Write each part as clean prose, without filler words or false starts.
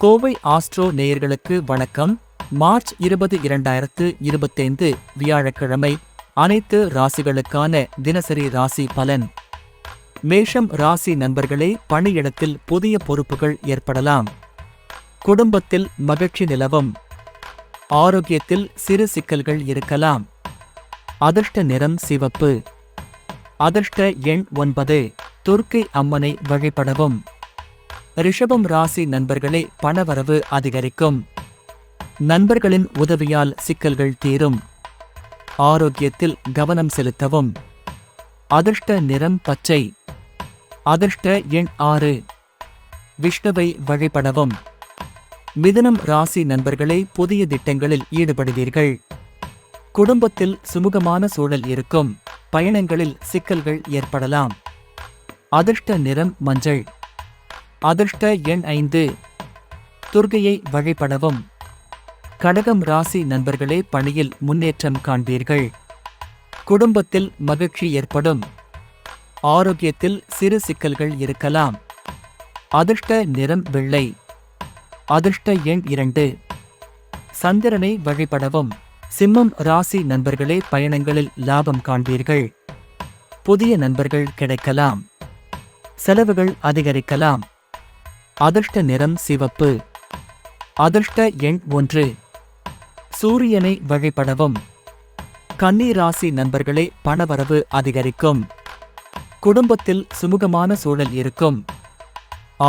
Kovai astro நேயர்களுக்கு வணக்கம். March 20, 2025 வியாழக்கிழமை அனைத்து ராசிகளுக்கான தினசரி ராசி பலன். மேஷம் ராசி நண்பர்களே, பணியிடத்தில் புதிய பொறுப்புகள் ஏற்படலாம். குடும்பத்தில் மகிழ்ச்சி நிலவும். ஆரோக்கியத்தில் சிறு சிக்கல்கள் இருக்கலாம். அதிர்ஷ்ட நிறம் சிவப்பு. அதிர்ஷ்ட எண் 9. துர்க்கை அம்மனை வழிபடவும். ரிஷபம் ராசி நண்பர்களே, பணவரவு அதிகரிக்கும். நண்பர்களின் உதவியால் சிக்கல்கள் தீரும். ஆரோக்கியத்தில் கவனம் செலுத்தவும். அதிர்ஷ்ட நிறம் பச்சை. அதிர்ஷ்ட எண் 6. விஷ்ணுவை வழிபடவும். மிதுனம் ராசி நண்பர்களே, புதிய திட்டங்களில் ஈடுபடுவீர்கள். குடும்பத்தில் சுமூகமான சூழல் இருக்கும். பயணங்களில் சிக்கல்கள் ஏற்படலாம். அதிர்ஷ்ட நிறம் மஞ்சள். அதிர்ஷ்ட எண் 5. துர்க்கையை வழிபடவும். கடகம் ராசி நண்பர்களே, பணியில் முன்னேற்றம் காண்பீர்கள். குடும்பத்தில் மகிழ்ச்சி ஏற்படும். ஆரோக்கியத்தில் சிறு சிக்கல்கள் இருக்கலாம். அதிர்ஷ்ட நிறம் வெள்ளை. அதிர்ஷ்ட எண் 2. சந்திரனை வழிபடவும். சிம்மம் ராசி நண்பர்களே, பயணங்களில் லாபம் காண்பீர்கள். புதிய நண்பர்கள் கிடைக்கலாம். செலவுகள் அதிகரிக்கலாம். அதிர்ஷ்ட நிறம் சிவப்பு. அதிர்ஷ்ட எண் 1. சூரியனை வழிபடவும். கன்னி ராசி நண்பர்களே, பணவரவு அதிகரிக்கும். குடும்பத்தில் சுமூகமான சூழல் இருக்கும்.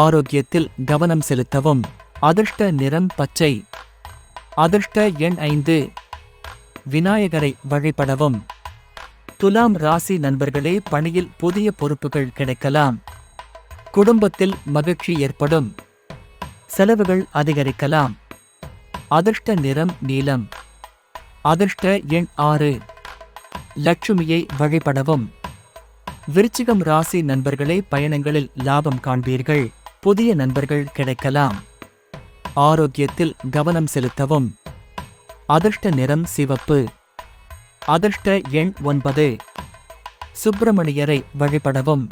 ஆரோக்கியத்தில் கவனம் செலுத்தவும். அதிர்ஷ்ட நிறம் பச்சை. அதிர்ஷ்ட எண் 5. விநாயகரை வழிபடவும். துலாம் ராசி நண்பர்களே, பணியில் புதிய பொறுப்புகள் கிடைக்கலாம். குடும்பத்தில் மகிழ்ச்சி ஏற்படும். செலவுகள் அதிகரிக்கலாம். அதிர்ஷ்ட நிறம் நீலம். அதிர்ஷ்ட எண் 6. லட்சுமியை வழிபடவும். விருச்சிகம் ராசி நண்பர்களே, பயணங்களில் லாபம் காண்பீர்கள். புதிய நண்பர்கள் கிடைக்கலாம். ஆரோக்கியத்தில் கவனம் செலுத்தவும். அதிர்ஷ்ட நிறம் சிவப்பு. அதிர்ஷ்ட எண் 9. சுப்பிரமணியரை வழிபடவும்.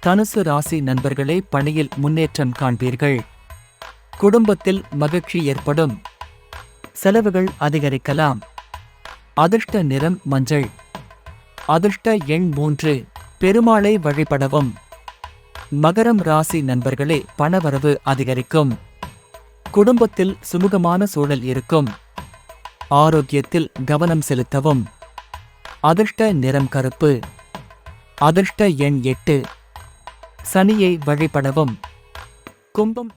தனுசு ராசி நண்பர்களே, பணியில் முன்னேற்றம் காண்பீர்கள். குடும்பத்தில் மகிழ்ச்சி ஏற்படும். செலவுகள் அதிகரிக்கலாம். அதிர்ஷ்ட நிறம் மஞ்சள். அதிர்ஷ்ட எண் 3. பெருமாளை வழிபடவும். மகரம் ராசி நண்பர்களே, பணவரவு அதிகரிக்கும். குடும்பத்தில் சுமூகமான சூழல் இருக்கும். ஆரோக்கியத்தில் கவனம் செலுத்தவும். அதிர்ஷ்ட நிறம் கருப்பு. அதிர்ஷ்ட எண் 8. சனியை வழிபடவும். கும்பம்